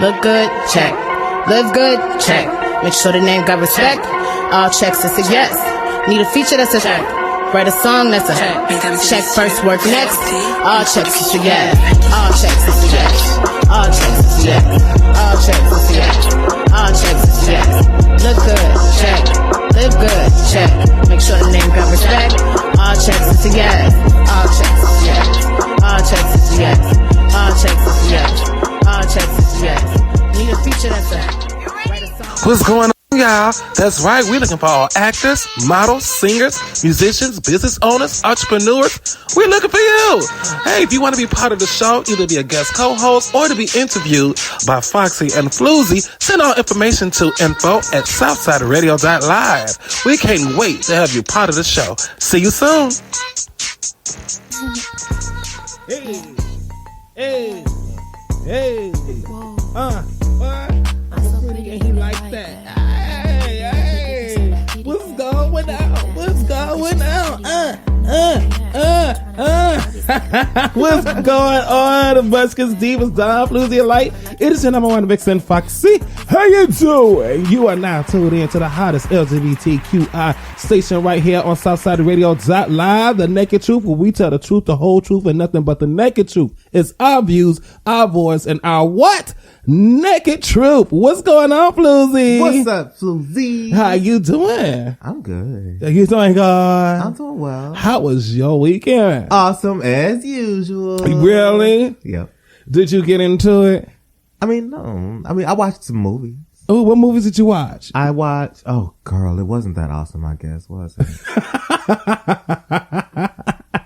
Look good, check. Live good, check. Make sure the name got respect. All checks is a yes. Need a feature that's a check. Write a song that's a check first, work next. All checks is a yes. All checks is a yes. All checks is a yes. All checks is a yes. All checks is a yes. Look good, check. Live good, check. Make sure the name got respect. All checks is a yes. All checks is a yes. All checks is a yes. All checks is a yes. All checks is a yes. Need a feature that's a write a song. What's going on, y'all? That's right. We're looking for all actors, models, singers, musicians, business owners, entrepreneurs. We're looking for you. Hey, if you want to be part of the show, either be a guest co-host or to be interviewed by Foxxie and FluZ, send all information to info@southsideradio.live. We can't wait to have you part of the show. See you soon. Hey, hey, hey. What? And he like that. Hey, what's going on? What's going on? What's going on? The Buskins, Divas, Don, FluZ Light. It is your number one vixen, Foxxie. How you doing? You are now tuned in to the hottest LGBTQI station right here on SouthsideRadio.live, the Nekked Truth, where we tell the truth, the whole truth, and nothing but the naked truth. It's our views, our voice, and our what? Nekked Truth. What's going on, FluZ? What's up, FluZ? How you doing? I'm good. Are you doing good? I'm doing well. How was your weekend? Awesome as usual. Really? Yep. Did you get into it? I mean, no. I mean, I watched some movies. Oh, what movies did you watch? I watched, oh girl, it wasn't that awesome, I guess, was it?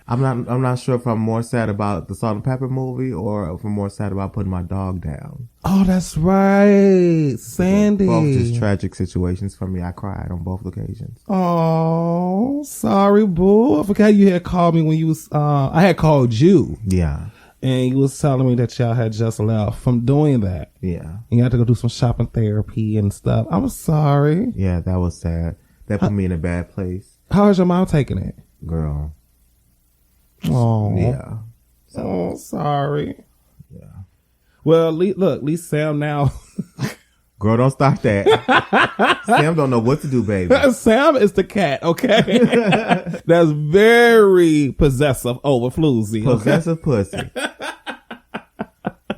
I'm not sure if I'm more sad about the Salt and Pepper movie or if I'm more sad about putting my dog down. Oh, that's right. Sandy. Both just tragic situations for me. I cried on both occasions. Oh, sorry, boo. I forgot you had called me when you was, I had called you. Yeah. And you was telling me that y'all had just left from doing that. Yeah. And you had to go do some shopping therapy and stuff. I'm sorry. Yeah, that was sad. That put me in a bad place. How is your mom taking it? Girl. Oh. Yeah. So, oh, sorry. Yeah. Well, at least Sam now. Girl, don't start that. Sam don't know what to do, baby. Sam is the cat, okay? That's very possessive over FluZ. Possessive pussy.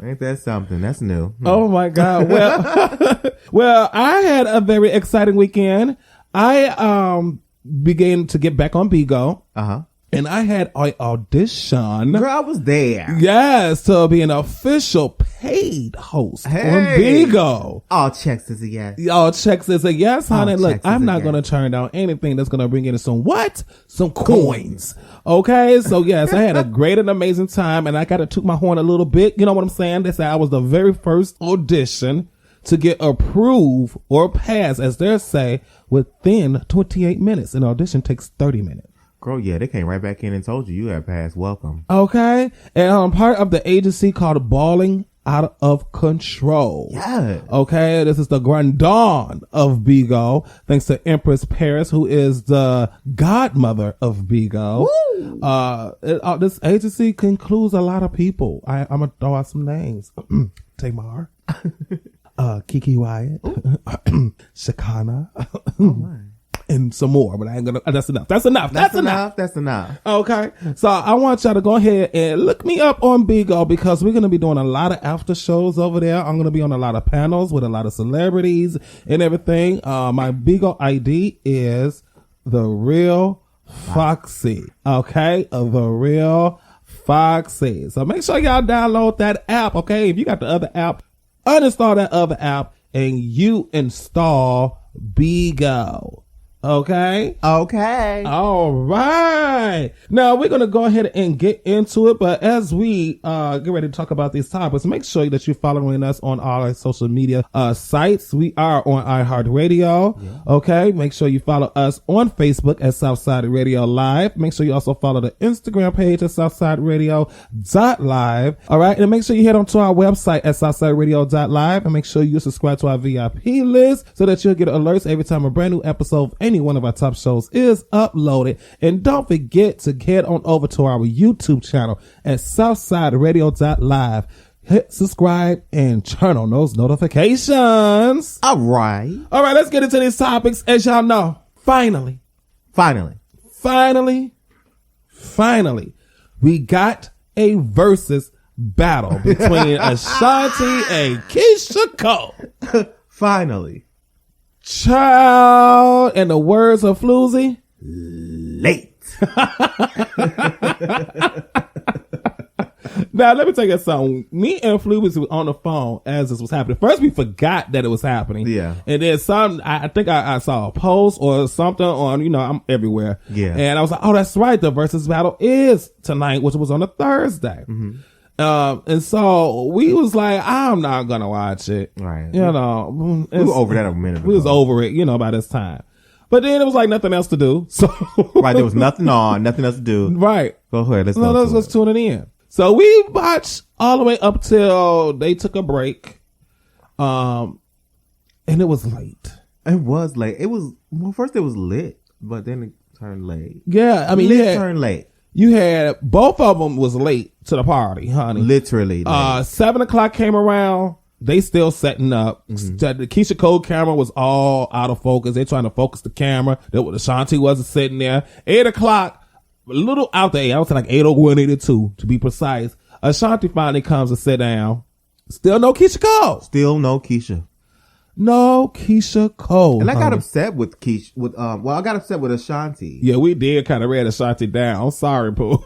Ain't that something? That's new. Oh my God. Well, I had a very exciting weekend. I began to get back on Bigo. Uh-huh. And I had an audition. Girl, I was there. Yes, to be an official paid host on Bigo. All checks is a yes. All checks is a yes, honey. Look, I'm not yes. going to turn down anything that's going to bring in some what? Some coins. Okay, so yes, I had a great and amazing time, and I got to toot my horn a little bit. You know what I'm saying? They said I was the very first audition to get approved or pass, as they say, within 28 minutes. An audition takes 30 minutes. Girl, yeah, they came right back in and told you had passed. Welcome. Okay. And I'm part of the agency called Balling Out of Control. Yeah. Okay. This is the grand dawn of Bigo. Thanks to Empress Paris, who is the godmother of Bigo. This agency includes a lot of people. I'm going to throw out some names. Tamar. Kiki Wyatt. Shakana. Oh my. And some more, but I ain't gonna, that's enough. That's enough. Okay. So I want y'all to go ahead and look me up on Bigo because we're going to be doing a lot of after shows over there. I'm going to be on a lot of panels with a lot of celebrities and everything. My Bigo ID is The Real Foxxie. Okay. The Real Foxxie. So make sure y'all download that app. Okay. If you got the other app, uninstall that other app and you install Bigo. Okay. All right. Now we're going to go ahead and get into it. But as we get ready to talk about these topics, make sure that you're following us on all our social media sites. We are on iHeartRadio. Yeah. Okay. Make sure you follow us on Facebook at Southside Radio Live. Make sure you also follow the Instagram page at SouthsideRadio.live. All right. And make sure you head on to our website at SouthsideRadio.live and make sure you subscribe to our VIP list so that you'll get alerts every time a brand new episode of any one of our top shows is uploaded. And don't forget to head on over to our YouTube channel at SouthsideRadio.live. hit subscribe and turn on those notifications. All right. Let's get into these topics. As y'all know, finally, we got a versus battle between Ashanti and K.Cole. Finally. Child, in the words of FluZF, late. Now, let me tell you something. Me and Flu was on the phone as this was happening. First, we forgot that it was happening. Yeah. And then I think I saw a post or something on, I'm everywhere. Yeah. And I was like, oh, that's right. The versus battle is tonight, which was on a Thursday. Mm-hmm. And so we was like, I'm not going to watch it. Right. We were over that a minute ago. We was over it, by this time. But then it was like nothing else to do. So right. There was nothing on, nothing else to do. Right. Go ahead. Let's tune it in. So we watched all the way up till they took a break. And it was late. It was late. First it was lit, but then it turned late. Yeah. I mean, turned late. You had, both of them was late to the party, honey. Literally late. 7:00 came around. They still setting up. Mm-hmm. The K.Cole camera was all out of focus. They trying to focus the camera. Ashanti wasn't sitting there. 8:00. A little out there, I was like 8:01, 8:02 to be precise. Ashanti finally comes to sit down. Still no K.Cole. Still no Keisha. No K.Cole. And I got upset with I got upset with Ashanti. Yeah, we did kind of read Ashanti down. I'm sorry, Pooh.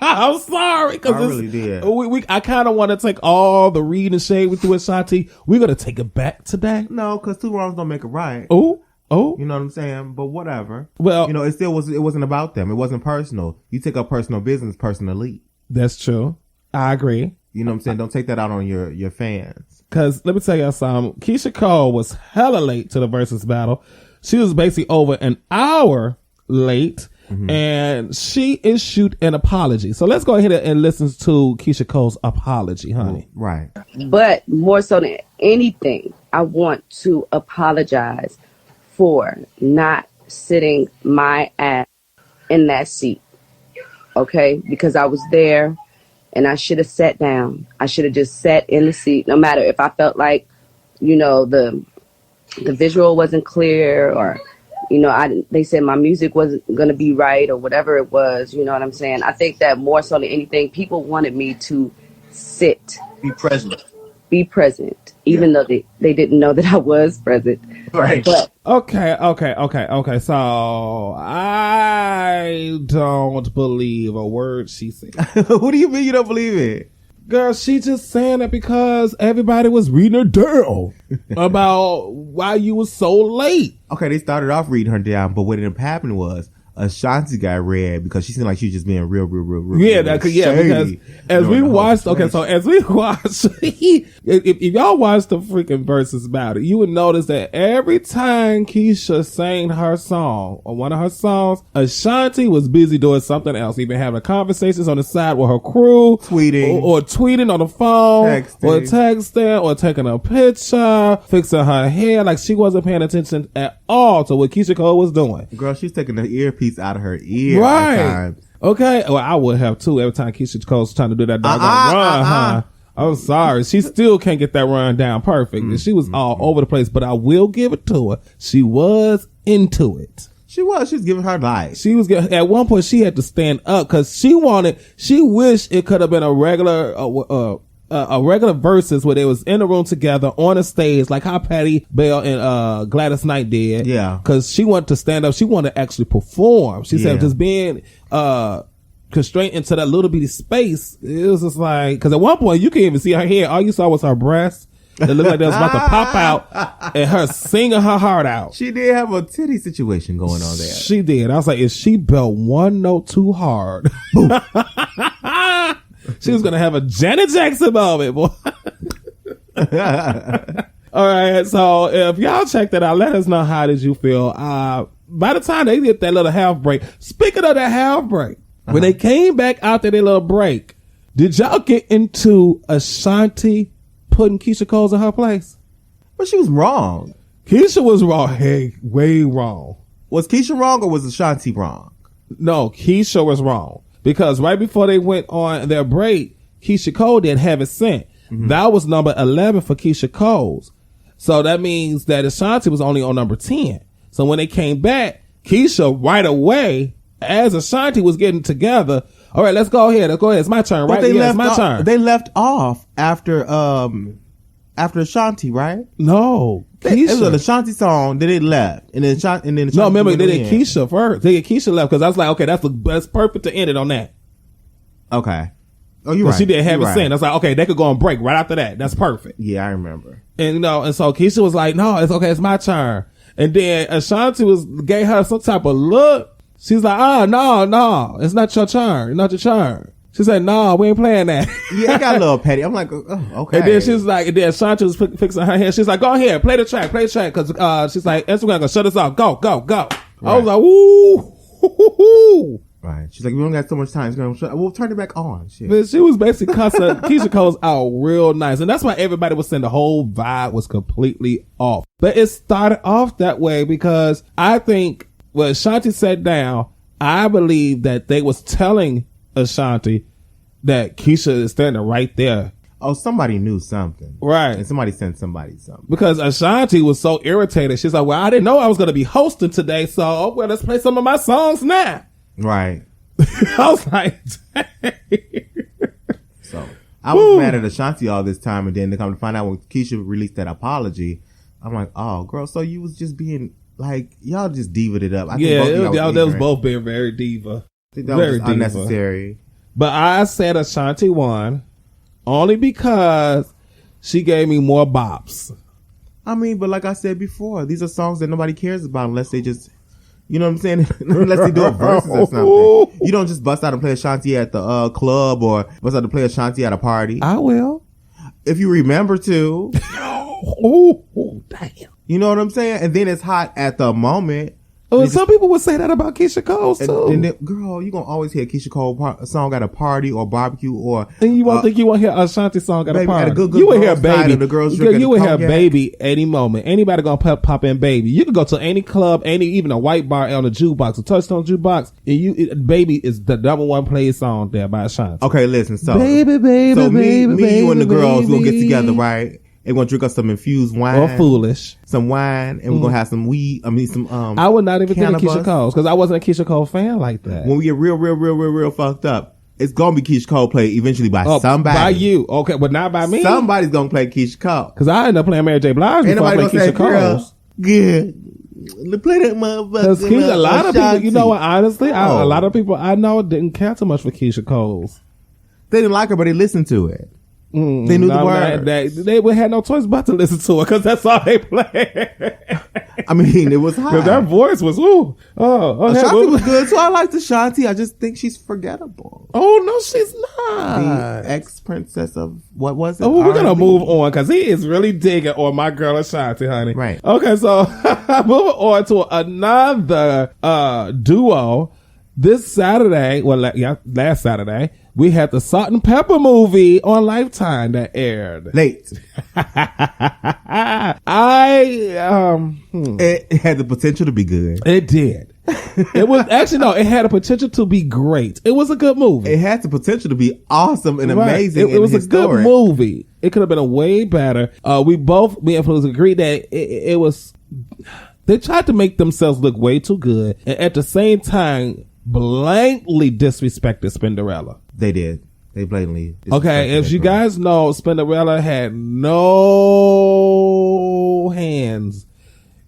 I'm sorry. I really did. I kind of want to take all the read and shade with Ashanti. We're going to take it back today. No, because 2 wrongs don't make a right. Oh. You know what I'm saying? But whatever. Well, it wasn't about them. It wasn't personal. You take up personal business personally. That's true. I agree. You know what I'm saying? Don't take that out on your fans. Cause let me tell you something. K.Cole was hella late to the versus battle. She was basically over an hour late, and she issued an apology. So let's go ahead and listen to K.Cole's apology, honey. Right. But more so than anything, I want to apologize for not sitting my ass in that seat. Okay? Because I was there and I should have sat down. I should have just sat in the seat, no matter if I felt like, the visual wasn't clear, or, they said my music wasn't going to be right, or whatever it was. You know what I'm saying? I think that more so than anything, people wanted me to sit. Be present, even though they didn't know that I was present. Right. But, Okay. So I don't believe a word she said. What do you mean you don't believe it? Girl, she just saying that because everybody was reading her down about why you was so late. Okay, they started off reading her down, but what ended up happening was Ashanti got read because she seemed like she was just being real because as we watched, if y'all watched the freaking versus battle, you would notice that every time Keisha sang her song or one of her songs, Ashanti was busy doing something else, even having conversations on the side with her crew, tweeting or tweeting on the phone, texting, or taking a picture, fixing her hair, like she wasn't paying attention at all to what K.Cole was doing. Girl, she's taking the earpiece out of her ear. Right. Okay. Well, I would have too every time K.Cole's trying to do that doggone run, huh? I'm sorry. She still can't get that run down perfect. She was all over the place, but I will give it to her. She was into it. She was giving her life. She was at one point she had to stand up because she wished it could have been a regular versus where they was in a room together on a stage, like how Patti Bell and Gladys Knight did. Yeah. Because she wanted to stand up. She wanted to actually perform. She said just being constrained into that little bitty space, it was just like, because at one point you couldn't even see her hair. All you saw was her breast. It looked like they was about to pop out and her singing her heart out. She did have a titty situation going on there. She did. I was like, if she belt one note too hard, she was going to have a Janet Jackson moment, boy. All right. So if y'all check that out, let us know how did you feel. By the time they did that little half break, speaking of that half break, when they came back after their little break, did y'all get into Ashanti putting K.Cole in her place? But she was wrong. Keisha was wrong. Hey, way wrong. Was Keisha wrong or was Ashanti wrong? No, Keisha was wrong. Because right before they went on their break, K.Cole didn't have it sent. That was number 11 for K.Cole's. So that means that Ashanti was only on number 10. So when they came back, Keisha right away, as Ashanti was getting together, all right, let's go ahead. It's my turn, right? Yeah, it's my turn. They left off after Ashanti, right? No. It was an Ashanti song, then it left. And then Ashanti no, remember, they did Keisha first. They did Keisha left, because I was like, okay, that's perfect to end it on that. Okay. Oh, you're right. She didn't have it sing. I was like, okay, they could go on break right after that. That's perfect. Yeah, I remember. And and so Keisha was like, no, it's okay, it's my turn. And then Ashanti gave her some type of look. She's like, no, it's not your turn. It's not your turn. She said, no, we ain't playing that. Yeah, I got a little petty. I'm like, oh, okay. And then she's like, Ashanti was fixing her hair. She's like, go ahead, play the track. Cause, she's like, Instagram gonna shut us off. Go. Right. I was like, woo. Right. She's like, we don't got so much time. It's gonna shut. We'll turn it back on. Shit. But she was basically cussing K.Cole's out real nice. And that's why everybody was saying the whole vibe was completely off. But it started off that way because I think when Ashanti sat down, I believe that they was telling Ashanti that Keisha is standing right there. Oh, somebody knew something. Right. And somebody sent somebody something. Because Ashanti was so irritated. She's like, well, I didn't know I was going to be hosting today. So, well, let's play some of my songs now. Right. I was like, dang. So, I was mad at Ashanti all this time. And then to come to find out when Keisha released that apology, I'm like, oh, girl, so you was just being like, y'all just diva'd it up. I think y'all was both being very diva. I think that was just unnecessary. But I said Ashanti won only because she gave me more bops. I mean, but like I said before, these are songs that nobody cares about unless they just, you know what I'm saying? Unless they do a verses or something. You don't just bust out and play Ashanti at the club or bust out to play Ashanti at a party. I will. If you remember to. Damn. You know what I'm saying? And then it's hot at the moment. Oh, some people would say that about K.Cole too. And then, girl, you gonna always hear K.Cole song at a party or barbecue or. And you won't think you won't hear Ashanti song at a party. At a good you would hear Baby. The girls you would hear Baby any moment. Anybody gonna pop in Baby. You can go to any club, even a white bar on a jukebox, a Touchstone jukebox, and Baby is the number one played song there by Ashanti. Okay, listen. So, baby, so me, baby, you and the girls baby. will get together, right? And we're gonna drink us some infused wine. Or Foolish. Some wine. And we're gonna have some weed. I would not even think of K.Cole's because I wasn't a K.Cole fan like that. When we get real fucked up, it's gonna be K.Cole played eventually by somebody. By you. Okay, but not by me. Somebody's gonna play K.Cole. Because I ended up playing Mary J. Blige before I played K.Cole's. Good. Play that motherfucker. Because a lot of people, you know what, honestly, a lot of people I know didn't care too much for K.Cole's. They didn't like her, but they listened to it. They knew the word. They would have no choice but to listen to it because that's all they played. I mean, it was hot. Because that voice was, Ashanti was good too. I liked Ashanti. I just think she's forgettable. Oh, no, she's not. The ex-princess of, what was it? Oh, we're going to move on because he is really digging on my girl Ashanti, honey. Right. Okay, so moving on to another duo. This Saturday, last Saturday, we had the Salt and Pepper movie on Lifetime that aired. Late. It had the potential to be good. It did. It was actually, it had a potential to be great. It was a good movie. It had the potential to be awesome and amazing. It was a good movie. It could have been a way better. Me and FluZ agreed that it was, they tried to make themselves look way too good. And at the same time, blatantly disrespected Spinderella. They did. They blatantly disrespected. Okay, if you guys know, Spinderella had no hands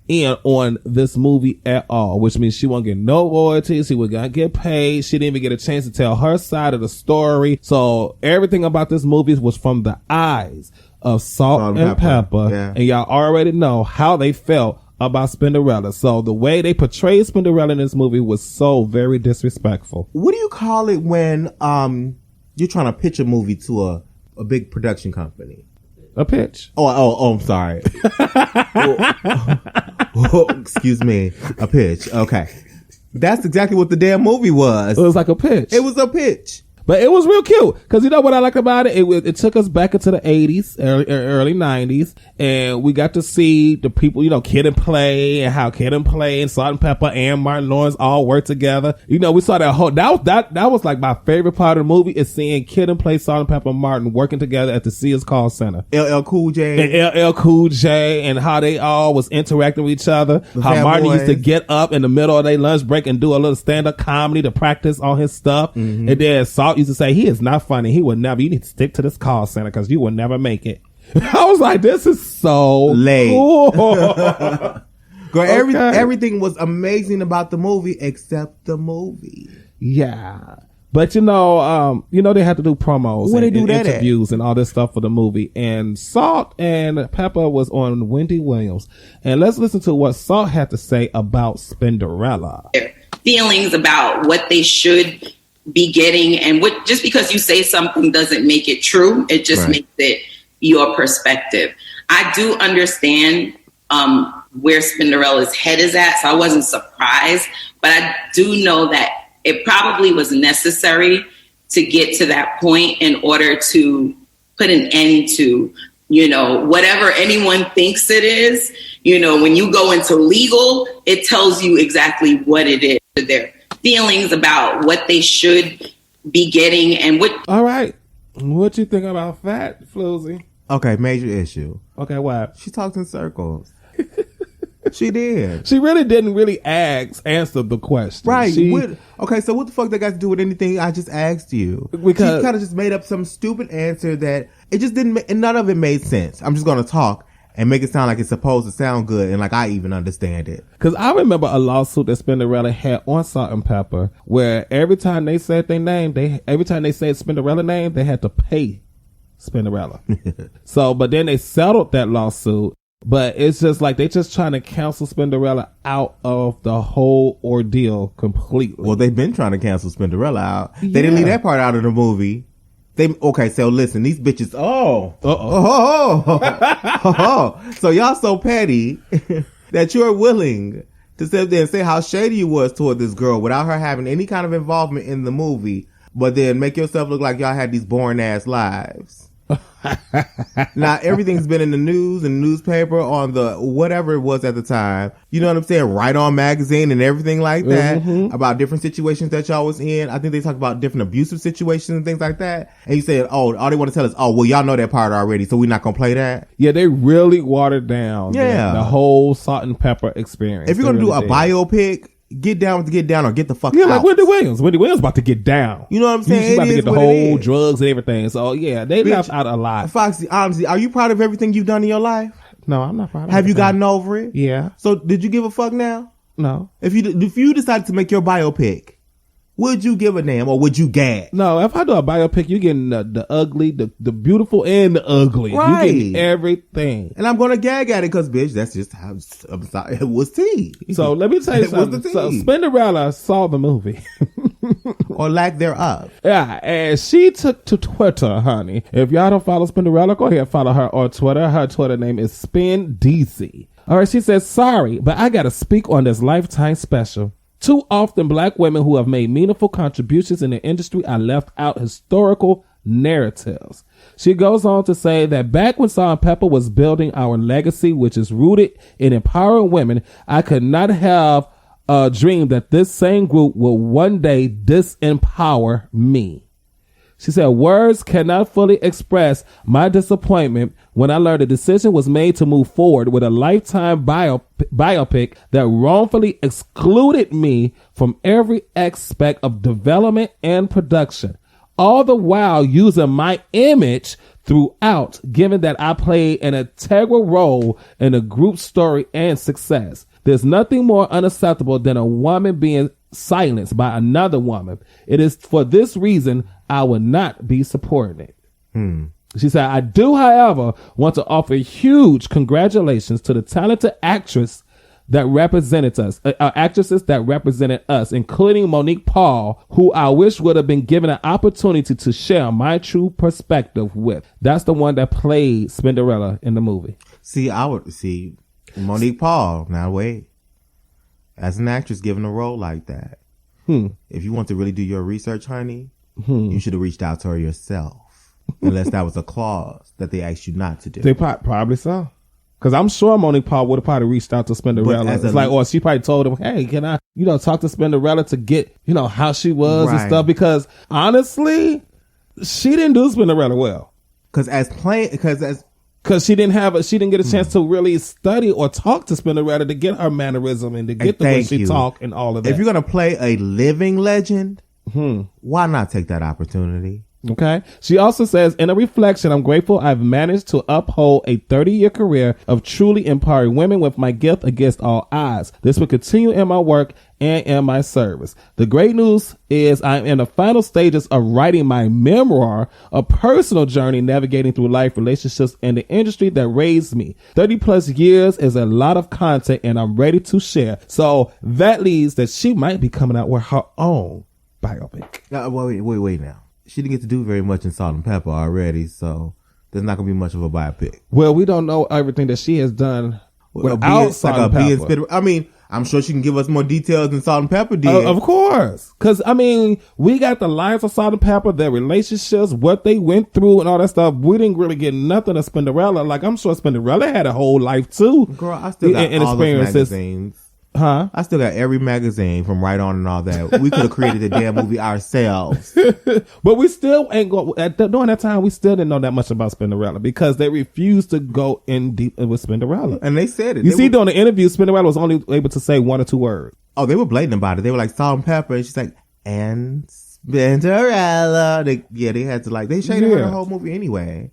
in on this movie at all, which means she won't get no royalties. She would not get paid. She didn't even get a chance to tell her side of the story. So everything about this movie was from the eyes of Salt and Pepper. Yeah. And y'all already know how they felt about Spinderella. So the way they portrayed Spinderella in this movie was so very disrespectful. What do you call it when you're trying to pitch a movie to a big production company? A pitch. Oh, I'm sorry. Excuse me. A pitch. Okay. That's exactly what the damn movie was. It was like a pitch. It was a pitch. But it was real cute. Cause you know what I like about it? It took us back into the 80s, early 90s. And we got to see the people, you know, Kid and Play and how Kid and Play and Salt and Pepper and Martin Lawrence all work together. You know, we saw that whole, that was like my favorite part of the movie is seeing Kid and Play, Salt and Pepper, and Martin working together at the Sears Call Center. LL Cool J. And LL Cool J and how they all was interacting with each other. How Martin used to get up in the middle of their lunch break and do a little stand-up comedy to practice on his stuff. Mm-hmm. And then Salt used to say, he is not funny. He would never, you need to stick to this call center because you will never make it. I was like, this is so late. Cool. Girl, everything was amazing about the movie except the movie. Yeah. But you know, they had to do promos and interviews and all this stuff for the movie. And Salt and Pepa was on Wendy Williams. And let's listen to what Salt had to say about Spinderella. Feelings about what they should be getting, and what, just because you say something doesn't make it true. It just makes it your perspective. I do understand where Spinderella's head is at, so I wasn't surprised, but I do know that it probably was necessary to get to that point in order to put an end to, whatever anyone thinks it is. When you go into legal, it tells you exactly what it is. Their feelings about what they should be getting and what. All right. What you think about that, FluZ? Okay, major issue. Okay, what? She talked in circles. She did. She really didn't answer the question. Right. So what the fuck that got to do with anything I just asked you? Because she kind of just made up some stupid answer that it just didn't and none of it made sense. I'm just going to talk and make it sound like it's supposed to sound good and like I even understand it. Because I remember a lawsuit that Spinderella had on Salt and Pepper where every time they said their name, every time they said Spinderella name, they had to pay Spinderella. But then they settled that lawsuit. But it's just like they just trying to cancel Spinderella out of the whole ordeal completely. Well, they've been trying to cancel Spinderella out. Yeah. They didn't leave that part out of the movie. So listen, these bitches. So y'all so petty that you're willing to sit there and say how shady you was toward this girl without her having any kind of involvement in the movie, but then make yourself look like y'all had these boring ass lives. Now everything's been in the news and newspaper on the whatever it was at the time. You know what I'm saying? Right On magazine and everything like that about different situations that y'all was in. I think they talked about different abusive situations and things like that. And you said, all they want to tell us, well, y'all know that part already, so we're not gonna play that. Yeah, they really watered down the whole Salt and Pepper experience. If you're gonna do a biopic, get down with the get down or get the fuck out. Yeah, like Wendy Williams. Wendy Williams about to get down. You know what I'm saying? She's about to get the whole drugs and everything. So yeah, they left out a lot. Foxxie, honestly, are you proud of everything you've done in your life? No, I'm not proud of it. Have you gotten over it? Yeah. So did you give a fuck now? No. If you decided to make your biopic, would you give a damn or would you gag? No, if I do a biopic, you getting the ugly, the beautiful and the ugly. Right. You getting everything. And I'm going to gag at it because, bitch, that's just how it was tea. So let me tell you something. So Spinderella saw the movie. Or lack thereof. Yeah, and she took to Twitter, honey. If y'all don't follow Spinderella, go ahead and follow her on Twitter. Her Twitter name is SpinDC. All right, she says, sorry, but I got to speak on this Lifetime special. Too often, black women who have made meaningful contributions in the industry are left out historical narratives. She goes on to say that back when Salt and Pepper was building our legacy, which is rooted in empowering women, I could not have dreamed that this same group will one day disempower me. She said, words cannot fully express my disappointment when I learned a decision was made to move forward with a Lifetime biopic that wrongfully excluded me from every aspect of development and production, all the while using my image throughout, given that I played an integral role in the group's story and success. There's nothing more unacceptable than a woman being silenced by another woman. It is for this reason I would not be supporting it. She said, I do, however, want to offer huge congratulations to the talented actresses that represented us, including Monique Paul, who I wish would have been given an opportunity to share my true perspective with. That's the one that played Spinderella in the movie. I would see Monique Paul. Now wait, as an actress given a role like that, if you want to really do your research, honey, You should have reached out to her yourself. Unless that was a clause that they asked you not to do. They probably so. Because I'm sure Monique Paul would have probably reached out to Spinderella. It's like, or she probably told him, hey, can I, talk to Spinderella to get, how she was and stuff. Because honestly, she didn't do Spinderella well. Because she didn't get a chance to really study or talk to Spinderella to get her mannerism and to get the way she talk and all of that. If you're going to play a living legend, why not take that opportunity? Okay. She also says, in a reflection, I'm grateful I've managed to uphold a 30-year career of truly empowering women with my gift against all odds. This will continue in my work and in my service. The great news is I'm in the final stages of writing my memoir, a personal journey navigating through life, relationships, and the industry that raised me. 30 plus years is a lot of content and I'm ready to share. So that leads that she might be coming out with her own biopic. Wait now. She didn't get to do very much in Salt and Pepa already, so there's not going to be much of a biopic. Well, we don't know everything that she has done without Salt and Pepa. I mean, I'm sure she can give us more details than Salt and Pepa did. Of course. Because, we got the lives of Salt and Pepa, their relationships, what they went through and all that stuff. We didn't really get nothing of Spinderella. Like, I'm sure Spinderella had a whole life, too. Girl, I still got all those magazines. Huh? I still got every magazine from Right On and all that. We could have created the damn movie ourselves. But we still ain't go during that time. We still didn't know that much about Spinderella because they refused to go in deep with Spinderella. And they said it. During the interview, Spinderella was only able to say 1 or 2 words. Oh, they were blatant about it. They were like Salt and Pepa, and she's like, and Spinderella. They had to they shaded her the whole movie anyway.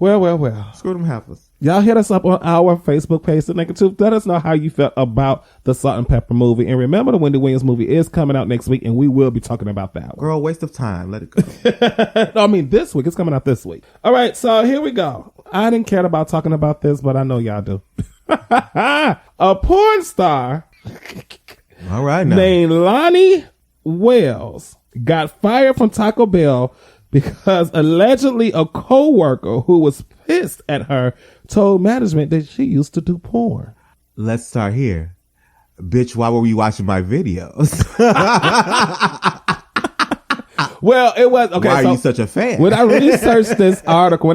Well. Screw them heifers. Y'all hit us up on our Facebook page, The Nekked Truth. Let us know how you felt about the Salt and Pepa movie. And remember, the Wendy Williams movie is coming out next week, and we will be talking about that one. Girl, waste of time. Let it go. No, this week. It's coming out this week. All right, so here we go. I didn't care about talking about this, but I know y'all do. A porn star all right, now. named Lonnie Wells got fired from Taco Bell because allegedly a co-worker who was pissed at her told management that she used to do porn. Let's start here. Bitch, why were you watching my videos? Well, it was okay. Why are you such a fan? When I researched this article,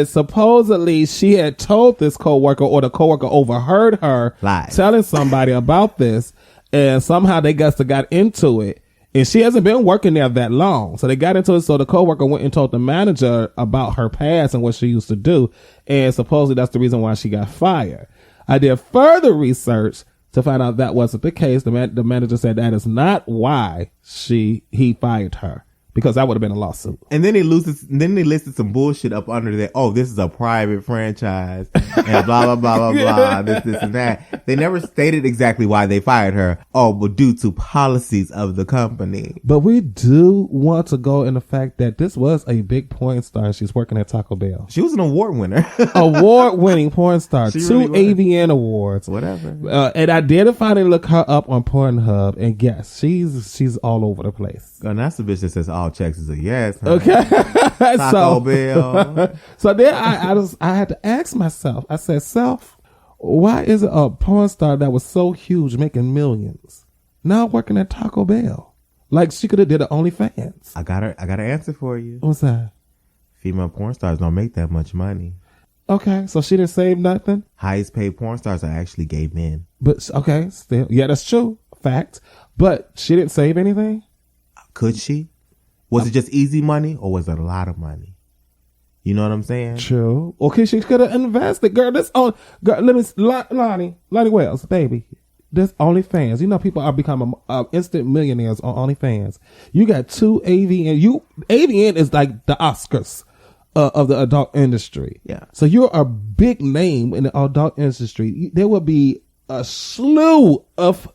supposedly she had told this coworker, or the coworker overheard her telling somebody about this, and somehow they got into it. And she hasn't been working there that long. So they got into it. So the coworker went and told the manager about her past and what she used to do. And supposedly that's the reason why she got fired. I did further research to find out that wasn't the case. The manager said that is not why he fired her, because that would have been a lawsuit. And then they listed some bullshit up under there. Oh, this is a private franchise and blah, blah, blah, blah, blah, this and that. They never stated exactly why they fired her. Oh, but due to policies of the company. But we do want to go in the fact that this was a big porn star. She's working at Taco Bell. She was an award winner. Award-winning porn star. She 2 really AVN awards. Whatever. And I did finally look her up on Pornhub. And yes, she's all over the place. And that's the bitch that says all checks is a yes. Huh? Okay. Taco Bell. So then I had to ask myself, I said, self, why is it a porn star that was so huge making millions now working at Taco Bell? Like she could have did an OnlyFans. I got an answer for you. What's that? Female porn stars don't make that much money. Okay, so she didn't save nothing? Highest paid porn stars are actually gay men. But, okay, still, yeah, that's true. Fact. But she didn't save anything? Could she? Was it just easy money or was it a lot of money? You know what I'm saying? True. Okay, she could have invested. Girl, Lonnie Wells, baby. This OnlyFans. You know, people are becoming instant millionaires on OnlyFans. You got 2 AVN. AVN is like the Oscars of the adult industry. Yeah. So you're a big name in the adult industry. There will be a slew of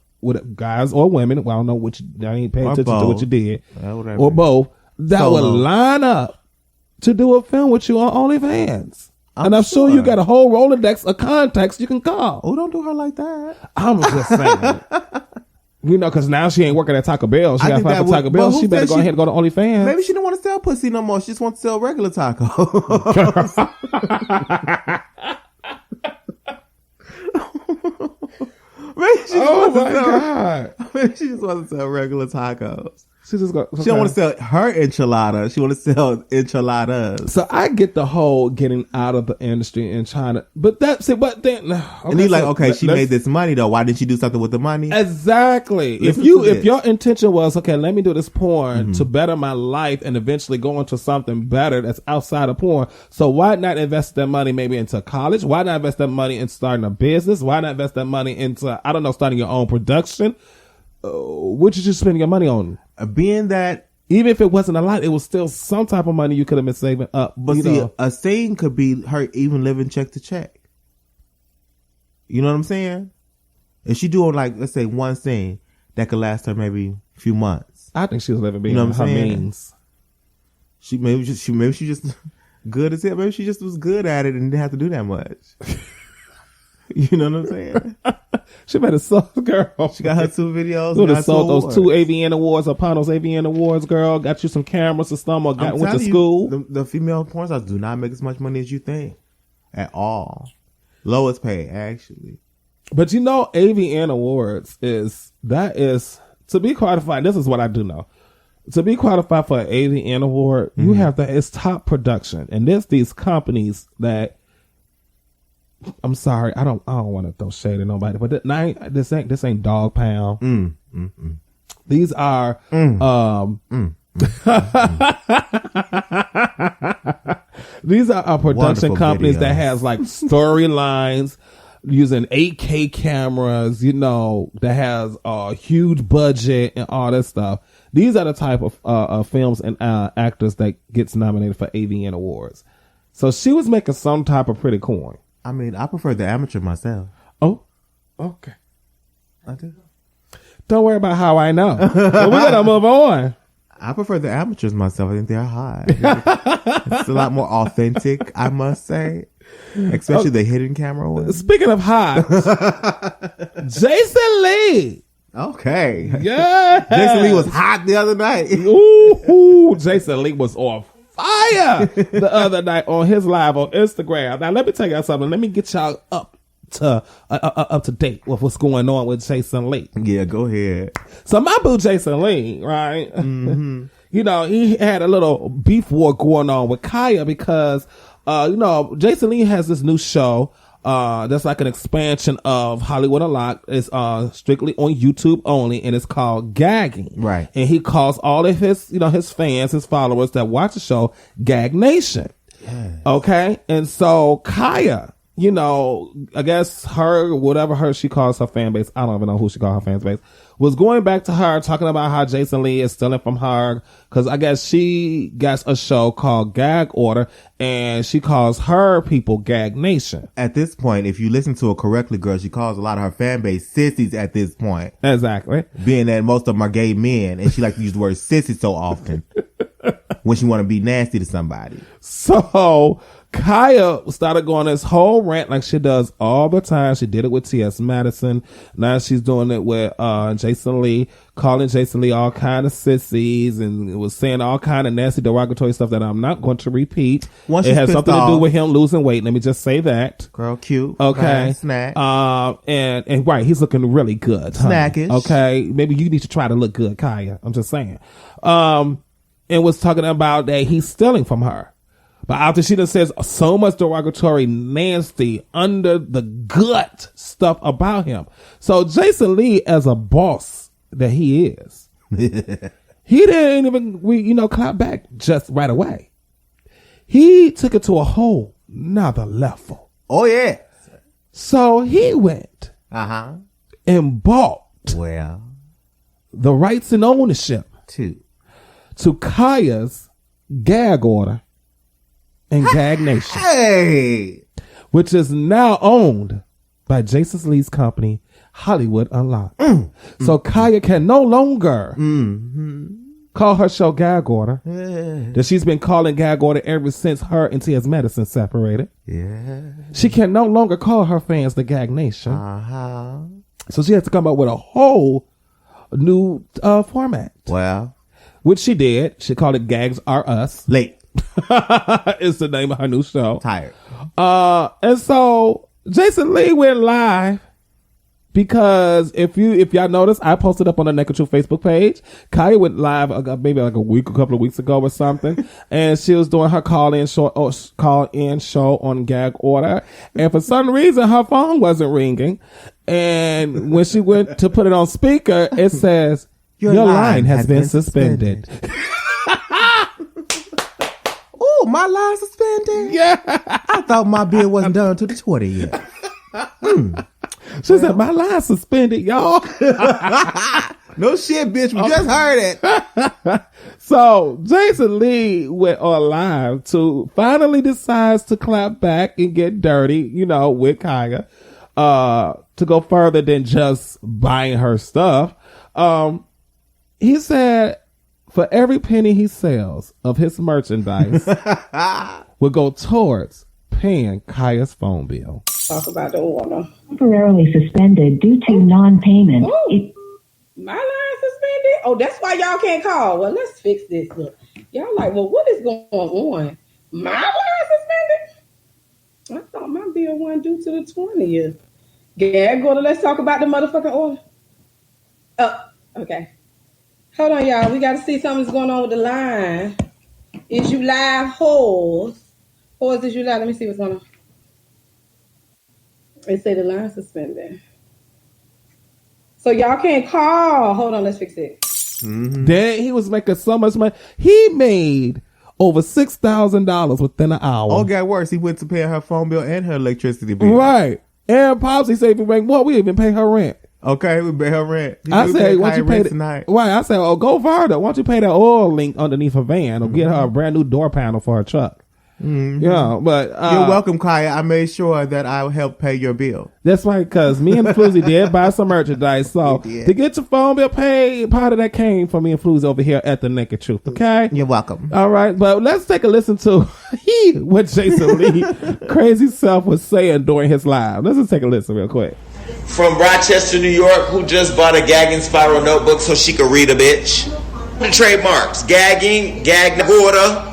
guys or women. Well, I don't know which. I ain't paying attention to what you did, or both. That will line up to do a film with you on OnlyFans. And I'm sure you got a whole Rolodex of contacts you can call. Oh, don't do her like that. I'm just saying. You know, because now she ain't working at Taco Bell. She got fired for Taco Bell. She better go ahead and go to OnlyFans. Maybe she don't want to sell pussy no more. She just wants to sell regular tacos. Maybe she just wants to sell regular tacos. She just go. She don't want to sell her enchilada. She want to sell enchiladas. So I get the whole getting out of the industry and trying to, but that's it. But then, okay, and he's like, okay, she made this money though. Why didn't she do something with the money? Exactly. If your intention was, okay, let me do this porn to better my life and eventually go into something better that's outside of porn. So why not invest that money maybe into college? Why not invest that money in starting a business? Why not invest that money into, I don't know, starting your own production? What you just spending your money on? Being that, even if it wasn't a lot, it was still some type of money you could have been saving up. But see, a scene could be her even living check to check. You know what I'm saying? If she doing like, let's say one scene that could last her maybe a few months. I think she was living beyond her means. She just good as hell. Maybe she just was good at it and didn't have to do that much. You know what I'm saying? She better sell, girl. She got her 2 videos. Would have sold those 2 AVN awards upon those AVN awards, girl. Got you some cameras or something. Or went to school. The female porn stars do not make as much money as you think at all. Lowest pay, actually. But you know, AVN awards is to be qualified. This is what I do know. To be qualified for an AVN award, you have to. It's top production, and there's these companies that. I'm sorry, I don't want to throw shade at nobody, but this ain't Dog Pound. These are these are production Wonderful companies videos that has like storylines using 8K cameras, you know, that has a huge budget and all that stuff. These are the type of films and actors that gets nominated for AVN awards. So she was making some type of pretty coin. I mean, I prefer the amateur myself. Oh, okay. I do. Don't worry about how I know. But we gotta move on. I prefer the amateurs myself. I think they're hot. It's a lot more authentic, I must say. Especially the hidden camera ones. Speaking of hot, Jason Lee. Okay. Yeah. Jason Lee was hot the other night. Ooh, Jason Lee was on fire the other night on his live on Instagram. Now let me tell y'all something. Let me get y'all up to date with what's going on with Jason Lee. Yeah, go ahead. So my boo Jason Lee, right? You know, he had a little beef war going on with Khia because you know, Jason Lee has this new show that's like an expansion of Hollywood Unlocked. It's strictly on YouTube only, and it's called Gagging. Right. And he calls all of his, you know, his fans, his followers that watch the show Gag Nation. Yes. Okay? And so Khia, you know, I guess she calls her fan base, I don't even know who she calls her fan base, was going back to her talking about how Jason Lee is stealing from her because I guess she gets a show called Gag Order and she calls her people Gag Nation. At this point, if you listen to her correctly, girl, she calls a lot of her fan base sissies at this point. Exactly. Being that most of them are gay men and she likes to use the word sissy so often when she want to be nasty to somebody. So Khia started going this whole rant like she does all the time. She did it with T.S. Madison. Now she's doing it with Jason Lee, calling Jason Lee all kind of sissies and was saying all kind of nasty derogatory stuff that I'm not going to repeat. It has something to do with him losing weight. Let me just say that. Girl, cute. Okay. Snack. And right, he's looking really good. Snackish. Okay. Maybe you need to try to look good, Khia. I'm just saying. And was talking about that he's stealing from her. But after she done says so much derogatory, nasty, under the gut stuff about him. So Jason Lee, as a boss that he is, he didn't even, clap back just right away. He took it to a whole nother level. Oh, yeah. So he went and bought the rights and ownership to Khia's Gag Order and Gag Nation, which is now owned by Jason Lee's company, Hollywood Unlocked. So Khia can no longer call her show Gag Order, that she's been calling Gag Order ever since her and T.S. Madison separated. Yeah, she can no longer call her fans the Gag Nation. So she has to come up with a whole new format. Well, which she did. She called it Gags Are Us. Late. It's the name of her new show. Tired. And so Jason Lee went live Because if y'all notice, I posted up on the Nekked Facebook page. Khia went live maybe like a couple of weeks ago or something, and she was doing her call-in show on Gag Order, and for some reason her phone wasn't ringing, and when she went to put it on speaker, it says your line has been suspended. Oh, my line suspended? Yeah, I thought my bill wasn't done until the 20th. She said, my line suspended, y'all. No shit, bitch. We just heard it. So, Jason Lee went on live to finally decides to clap back and get dirty, with Khia, to go further than just buying her stuff. He said, for every penny he sells of his merchandise will go towards paying Khia's phone bill. Talk about the order. Temporarily suspended due to non-payment. My line suspended? Oh, that's why y'all can't call. Well, let's fix this. Look. Y'all like, well, what is going on? My line suspended? I thought my bill wasn't due to the 20th. Gag Order, let's talk about the motherfucking order. Oh, okay. Hold on, y'all. We got to see something's going on with the line. Is you live, whores? Whores, is you live? Let me see what's going on. They say the line suspended. So y'all can't call. Hold on, let's fix it. Mm-hmm. Then he was making so much money. He made over $6,000 within an hour. Oh, got worse. He went to pay her phone bill and her electricity bill. Right. And Popsy said, if we make more, we even pay her rent. Okay, we pay her rent. I said, why don't you pay tonight? Right. I said, oh, go further. Why don't you pay that oil link underneath her van or get her a brand new door panel for her truck? Mm-hmm. Yeah, but you're welcome, Khia. I made sure that I will help pay your bill. That's right, because me and FluZ did buy some merchandise. So to get your phone bill paid, part of that came from me and FluZ over here at the Naked Truth. Okay, you're welcome. All right, but let's take a listen to what Jason Lee crazy self was saying during his live. Let's just take a listen real quick. From Rochester, New York, who just bought a gagging spiral notebook so she could read a bitch. The trademarks: gagging, gag order.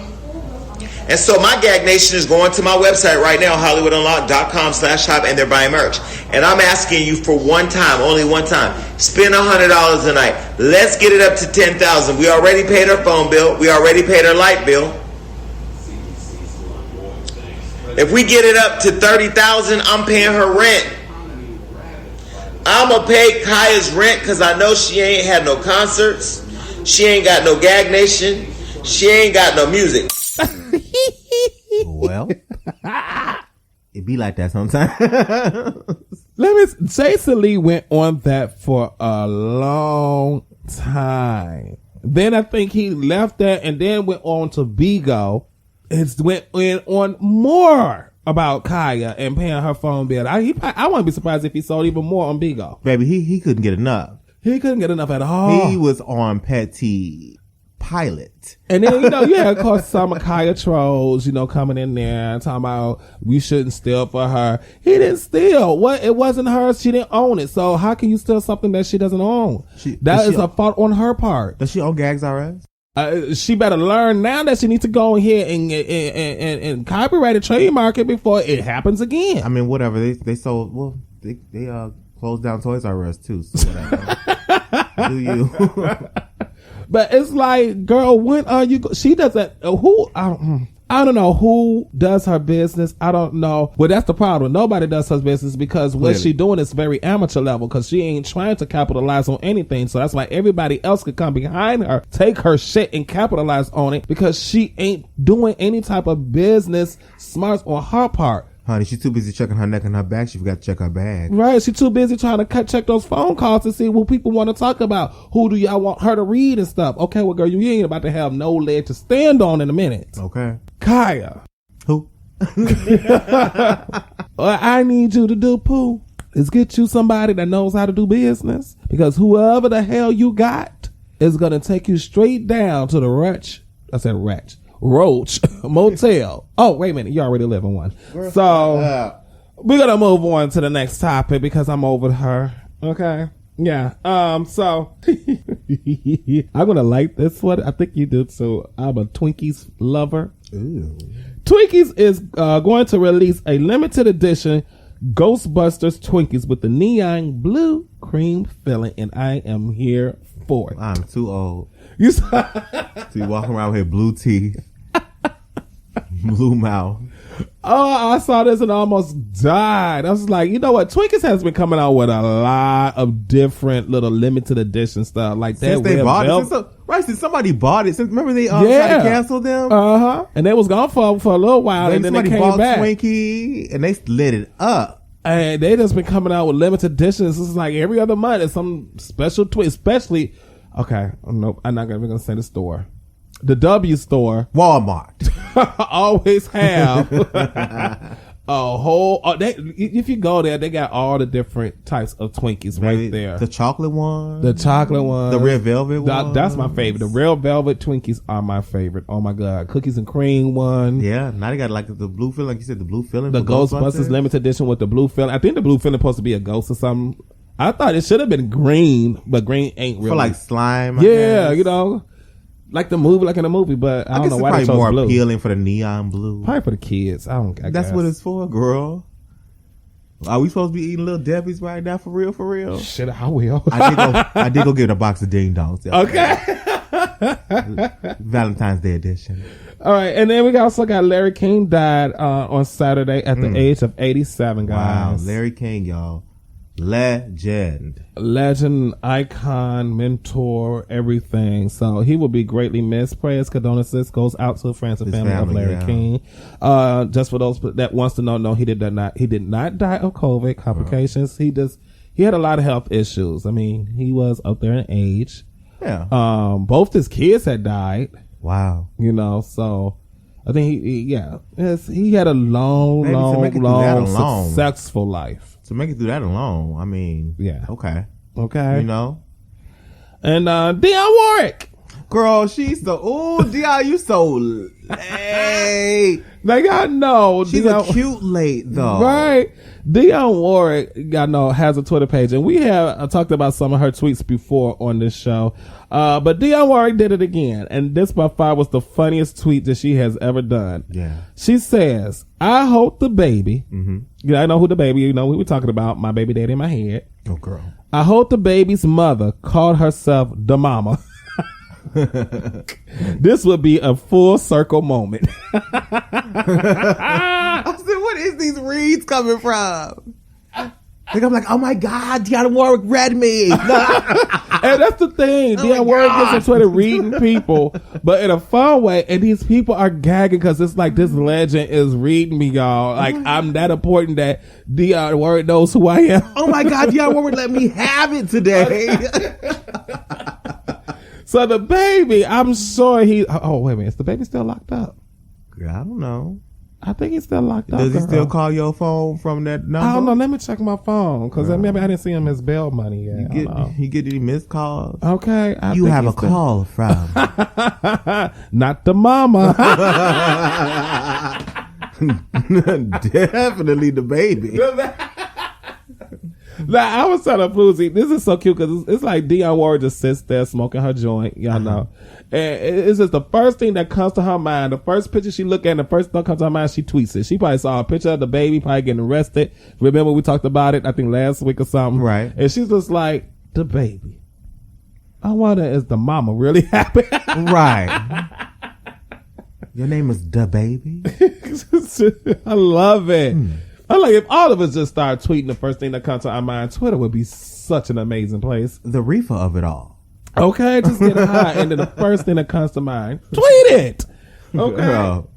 And so my Gag Nation is going to my website right now, HollywoodUnlocked.com/shop, and they're buying merch. And I'm asking you for one time, only one time, spend $100 a night. Let's get it up to $10,000. We already paid her phone bill. We already paid her light bill. If we get it up to $30,000, I'm paying her rent. I'm going to pay Khia's rent because I know she ain't had no concerts. She ain't got no Gag Nation. She ain't got no music. Well, it be like that sometimes. Jason Lee went on that for a long time. Then I think he left that and then went on to Bigo. It went in on more about Khia and paying her phone bill. I wouldn't be surprised if he sold even more on Bigo. Baby, he couldn't get enough. He couldn't get enough at all. He was on Petty Pilot. And then, of course, some Khia trolls, coming in there and talking about we shouldn't steal for her. He didn't steal. It wasn't hers. She didn't own it. So how can you steal something that she doesn't own? That is a fault on her part. Does she own Gags R Us? She better learn now that she needs to go in here and copyright and trademark it before it happens again. I mean, whatever. They sold, well, they closed down Toys R Us too. So whatever. Do you? But it's like, girl, when are you? She doesn't. I don't know who does her business. I don't know. Well, that's the problem. Nobody does her business because what she doing is very amateur level because she ain't trying to capitalize on anything. So that's why everybody else could come behind her, take her shit and capitalize on it because she ain't doing any type of business smarts on her part. Honey, she's too busy checking her neck and her back. She forgot to check her bag. Right. She's too busy trying to check those phone calls to see what people want to talk about. Who do y'all want her to read and stuff? Okay, well, girl, you ain't about to have no leg to stand on in a minute. Okay. Khia. Who? What I need you to do, Pooh, is get you somebody that knows how to do business. Because whoever the hell you got is going to take you straight down to the Roach Motel. Oh, wait a minute. You already live in one. So we're going to move on to the next topic because I'm over her. Okay. Yeah. So I'm going to like this one. I think you do too. I'm a Twinkies lover. Ooh. Twinkies is going to release a limited edition Ghostbusters Twinkies with the neon blue cream filling, and I am here for it. I'm too old. You to be walking around with blue teeth, blue mouth. Oh, I saw this and almost died. I was like, you know what? Twinkies has been coming out with a lot of different little limited edition stuff like that. Since they bought it, since somebody bought it. Since remember they tried to cancel them. And they was gone for a little while, and then they came bought back. Twinkie and they lit it up. And they just been coming out with limited editions. It's like every other month is some special twist, especially. Okay, nope, I'm not gonna say the store. The W store, Walmart, always have a whole. If you go there, they got all the different types of Twinkies right there. The chocolate one, the red velvet one. That's my favorite. The red velvet Twinkies are my favorite. Oh my god, cookies and cream one. Yeah, now they got like the blue filling, like you said, the blue filling. The Ghostbusters limited edition with the blue filling. I think the blue filling supposed to be a ghost or something. I thought it should have been green, but green ain't really. For like slime. Yeah, you know. Like the movie, like in the movie, but I don't know why they chose more blue. Appealing for the neon blue. Probably for the kids. I That's guess. what it's for, girl. Are we supposed to be eating Little Debbie's right now, for real, for real? Shit, I will. I did go get a box of Ding Dongs. Okay. Valentine's Day edition. All right, and then we also got Larry King died on Saturday at the age of 87, guys. Wow, Larry King, y'all. Legend, icon, mentor, everything. So he will be greatly missed. Prayers, condolences goes out to the friends and family of Larry King. Just for those that wants to know, no, he did not die of COVID complications. He had a lot of health issues. I mean, he was up there in age. Yeah. Both his kids had died. Wow. You know, so I think he had a long, successful life. To make it through that alone, I mean, yeah. Okay. You know? And Dionne Warwick. Girl, she's Dionne, you so late. Like, I know. She's a cute late, though. Right. Dionne Warwick, has a Twitter page, and we have talked about some of her tweets before on this show. But Dionne Warwick did it again, and this by far was the funniest tweet that she has ever done. Yeah. She says, I hope the baby, Mm-hmm. I know who the baby, we were talking about, my baby daddy in my head. Oh, girl. I hope the baby's mother called herself the mama. This would be a full circle moment. I said, what is these reads coming from? Like, I'm like, oh my God, Dionne Warwick read me. And that's the thing. Dionne Warwick gets on Twitter reading people, but in a fun way. And these people are gagging because it's like this legend is reading me, y'all. Like, I'm that important that Dionne Warwick knows who I am. Oh my God, Dionne Warwick let me have it today. So the baby, I'm sure oh, wait a minute. Is the baby still locked up? I don't know. I think he's still locked up. Does he still call your phone from that number? I don't know. Let me check my phone because maybe I didn't see him as bail money yet. You get any missed calls? Okay. You have a call from. Not the mama. Definitely the baby. Like, I was telling FluZ, this is so cute because it's like Dionne Warwick just sits there smoking her joint, y'all know. And it's just the first thing that comes to her mind. The first picture she look at, the first thing that comes to her mind, she tweets it. She probably saw a picture of the baby, probably getting arrested. Remember we talked about it, I think last week or something. Right. And she's just like, the baby. I wonder, is the mama really happy? Right. Your name is Da Baby? I love it. I'm like, if all of us just start tweeting the first thing that comes to our mind, Twitter would be such an amazing place. The reefer of it all. Okay, just get high, and then the first thing that comes to mind, tweet it. Okay. Girl.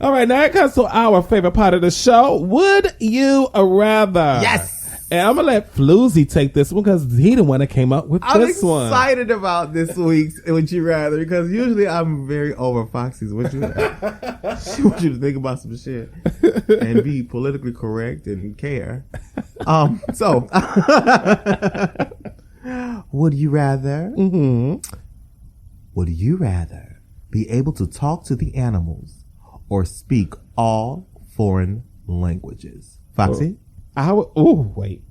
All right, now it comes to our favorite part of the show. Would you rather? Yes. And I'm going to let FluZ take this one because he the one that came up with this one. I'm excited about this week's Would You Rather because usually I'm very over Foxxie's Would You Rather. She wants you to think about some shit and be politically correct and care. So, would you rather? Would you rather be able to talk to the animals or speak all foreign languages? Foxxie? Wait.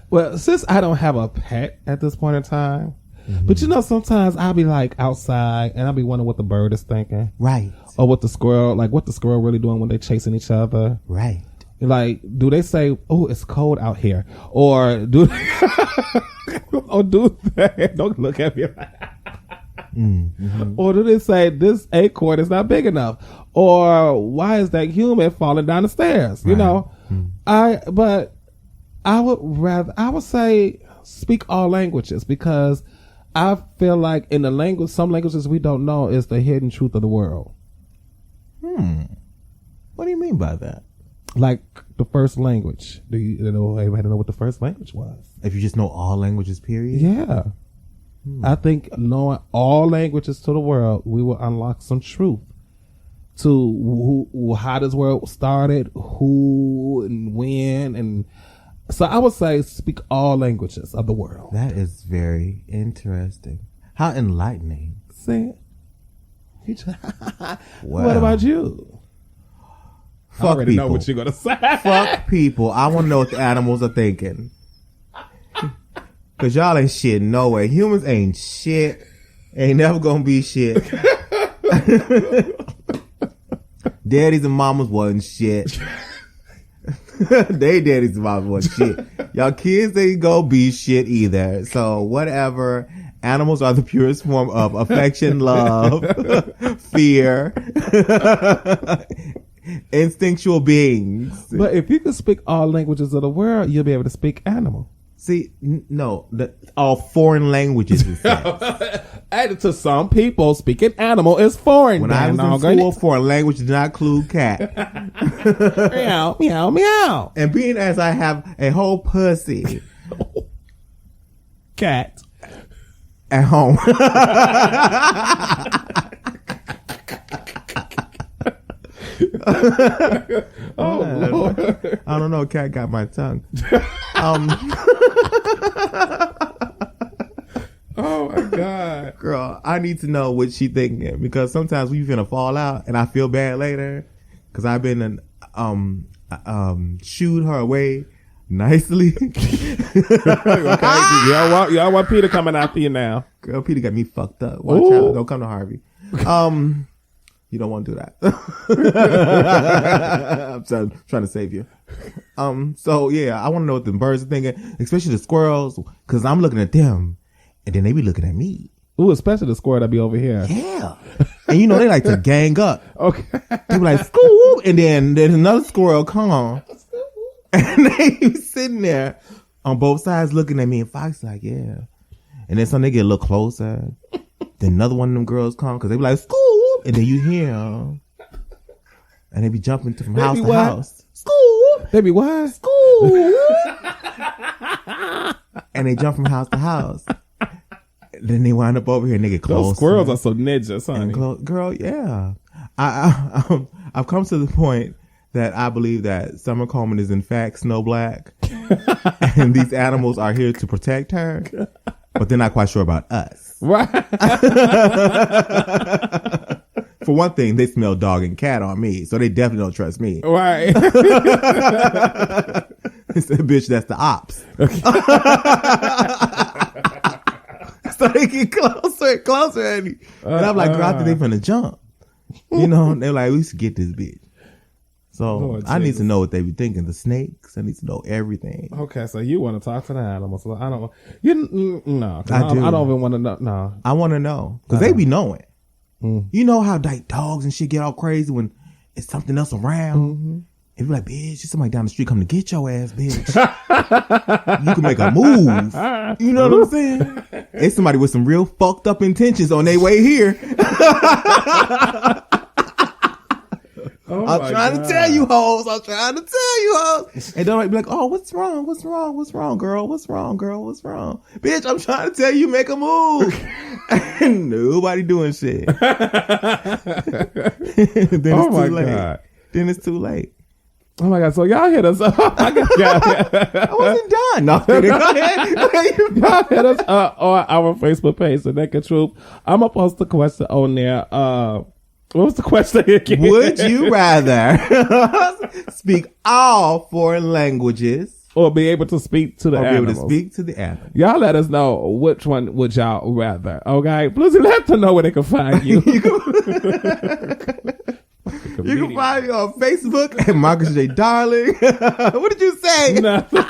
Well, since I don't have a pet at this point in time, but sometimes I'll be like outside and I'll be wondering what the bird is thinking. Right. Or what the squirrel really doing when they're chasing each other. Right. Like, do they say, "Oh, it's cold out here," or do they? Don't look at me. Or do they say this acorn is not big enough, or why is that human falling down the stairs? You know, I would say speak all languages, because I feel like in some languages we don't know is the hidden truth of the world. What do you mean by that? Like the first language. Do you know everybody know what the first language was? If you just know all languages, period? Yeah. I think knowing all languages to the world, we will unlock some truth to how this world started, who and when, and so I would say speak all languages of the world. That is very interesting. How enlightening. See? What about you? Fuck I already people. know what you're gonna say. Fuck people. I want to know what the animals are thinking. Cause y'all ain't shit no way. Humans ain't shit. Ain't never gonna be shit. Daddies and mamas wasn't shit. They daddies and mamas wasn't shit. Y'all kids ain't gonna be shit either. So whatever. Animals are the purest form of affection, love, fear, instinctual beings. But if you can speak all languages of the world, you'll be able to speak animal. See, no, all foreign languages. And to some people, speaking animal is foreign. When I was in school, foreign language did not include cat. Meow, meow, meow. And being as I have a whole pussy cat at home. Oh, Lord. I don't know. Cat got my tongue. Oh my God, girl! I need to know what she thinking, because sometimes we finna fall out, and I feel bad later because I've been shooed her away nicely. Okay, y'all want Peter coming after you now? Girl, Peter got me fucked up. Watch out! Don't come to Harvey. You don't want to do that. I'm trying to save you. So yeah, I want to know what the birds are thinking, especially the squirrels, because I'm looking at them, and then they be looking at me. Ooh, especially the squirrel that be over here. Yeah, and you know they like to gang up. Okay, they be like scoop, and then there's another squirrel come, and they be sitting there on both sides looking at me, and Fox like, yeah, and then some they get a little closer. Then another one of them girls come, because they be like scoop, and then you hear them, and they be jumping from house to house. Scoop, they be what? Scoop, and they jump from house to house. Then they wind up over here and they get close. Those squirrels are so ninjas, honey. Girl, yeah. I've come to the point that I believe that Summer Coleman is in fact Snow Black, and these animals are here to protect her, but they're not quite sure about us. Right. For one thing, they smell dog and cat on me, so they definitely don't trust me. Right. It's a bitch that's the ops. Okay. So they get closer and closer at me. And I'm like, girl, I think they finna jump. You know, they're like, we should get this bitch. So Lord I Jesus. Need to know what they be thinking. The snakes, I need to know everything. Okay, so you want to talk to the animals. So I don't, no. I do. I don't even want to know. No. I want to know. Because they be knowing. Mm. You know how like dogs and shit get all crazy when it's something else around? Mm-hmm. And be like, bitch, there's somebody down the street coming to get your ass, bitch. You can make a move. You know what I'm saying? It's somebody with some real fucked up intentions on their way here. I'm trying to tell you hoes. I'm trying to tell you hoes. And they'll be like, oh, what's wrong? What's wrong? What's wrong, girl? What's wrong, girl? What's wrong? Bitch, I'm trying to tell you, make a move. And nobody doing shit. Then it's too late. God. Then it's too late. Oh my God! So y'all hit us up. I wasn't done. No, go ahead. Y'all hit us up on our Facebook page, The Nekked Truth. I'm gonna post the question on there. What was the question again? Would you rather speak all foreign languages, or be able to speak to the animals? Be able to speak to the animals. Y'all let us know which one would y'all rather. Okay, please let them know where they can find you. Comedian. You can find me on Facebook at Marcus J. Darling. What did you say? Nothing.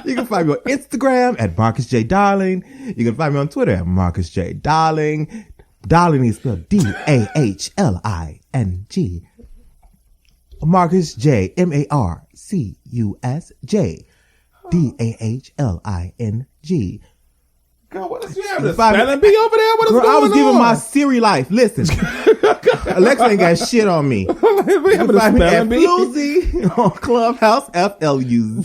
You can find me on Instagram at Marcus J. Darling. You can find me on Twitter at Marcus J. Darling. Darling is spelled DAHLING. Marcus J. MARCUSJ. DAHLING. Girl, what is you having a spelling bee over there? What is going on? I was giving my Siri life. Listen. Alexa ain't got shit on me. We having a spelling bee? FluZ on Clubhouse, FLUZ.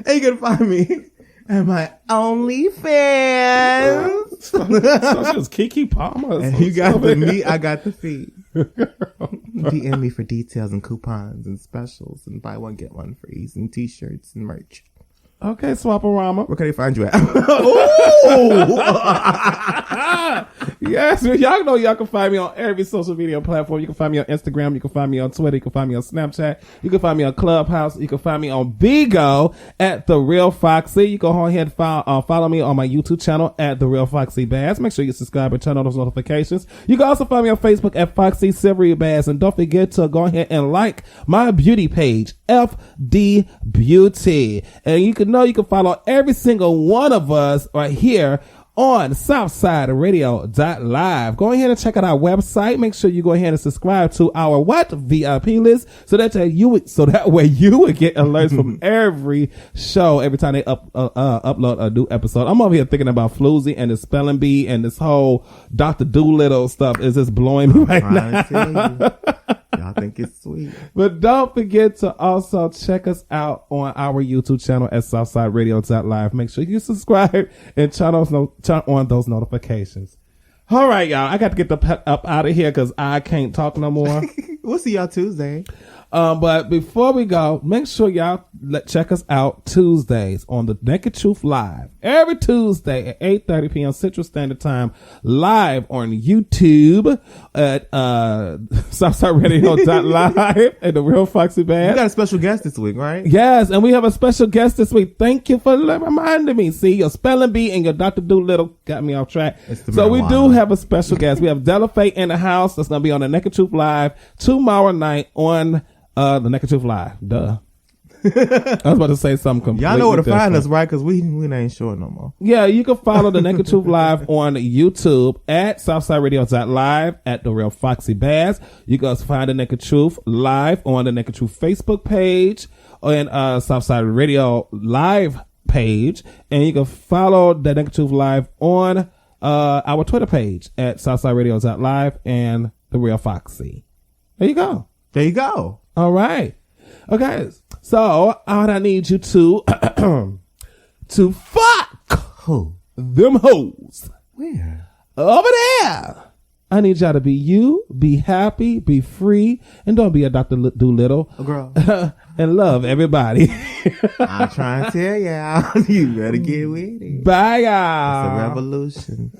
And you can find me at my OnlyFans. So she was Kiki Palmer. And you got the meat, I got the feet. DM me for details and coupons and specials and buy one, get one free and t-shirts and merch. Okay, Swap-A-Rama. Where can they find you at? Yes, y'all know y'all can find me on every social media platform. You can find me on Instagram. You can find me on Twitter. You can find me on Snapchat. You can find me on Clubhouse. You can find me on Bigo at The Real Foxxie. You can go ahead and follow me on my YouTube channel at The Real Foxxie Bass. Make sure you subscribe and turn on those notifications. You can also find me on Facebook at Foxxie Silvery Bass. And don't forget to go ahead and like my beauty page, FD Beauty. And you can follow every single one of us right here on SouthsideRadio.live. Go ahead and check out our website. Make sure you go ahead and subscribe to our VIP list so that way you would get alerts from every show every time they upload a new episode. I'm over here thinking about FluZ and the spelling bee and this whole Dr. Doolittle stuff is just blowing me right now. Y'all think it's sweet. But don't forget to also check us out on our YouTube channel at SouthsideRadio.live. Make sure you subscribe and turn on those notifications. All right, y'all. I got to get up out of here because I can't talk no more. We'll see y'all Tuesday. But before we go, make sure y'all check us out Tuesdays on the Nekked Truth Live. Every Tuesday at 8:30 p.m. Central Standard Time, live on YouTube at SouthsideRadio.live and The Real Foxxie Bass. We got a special guest this week, right? Yes, and we have a special guest this week. Thank you for reminding me. See, your spelling bee and your Dr. Doolittle got me off track. So we do have a special guest. We have Della Faye in the house. That's going to be on the Nekked Truth Live tomorrow night on the Nekked Truth Live. Duh. I was about to say something completely Y'all know where to different. find us, right? Because we ain't sure no more. Yeah, you can follow the Nekked Truth Live on YouTube at SouthsideRadio.live at The Real Foxxie Bass. You can find the Nekked Truth Live on the Nekked Truth Facebook page and Southside Radio Live page. And you can follow the Nekked Truth Live on our Twitter page at SouthsideRadio.live and The Real Foxxie. There you go. There you go. All right. Okay. So all I need you to fuck Who? them hoes Where? over there. I need y'all to be you, be happy, be free, and don't be a Dr. Doolittle. Oh, girl. And love everybody. I'm trying to tell y'all, you better get with it. Bye, y'all. It's a revolution.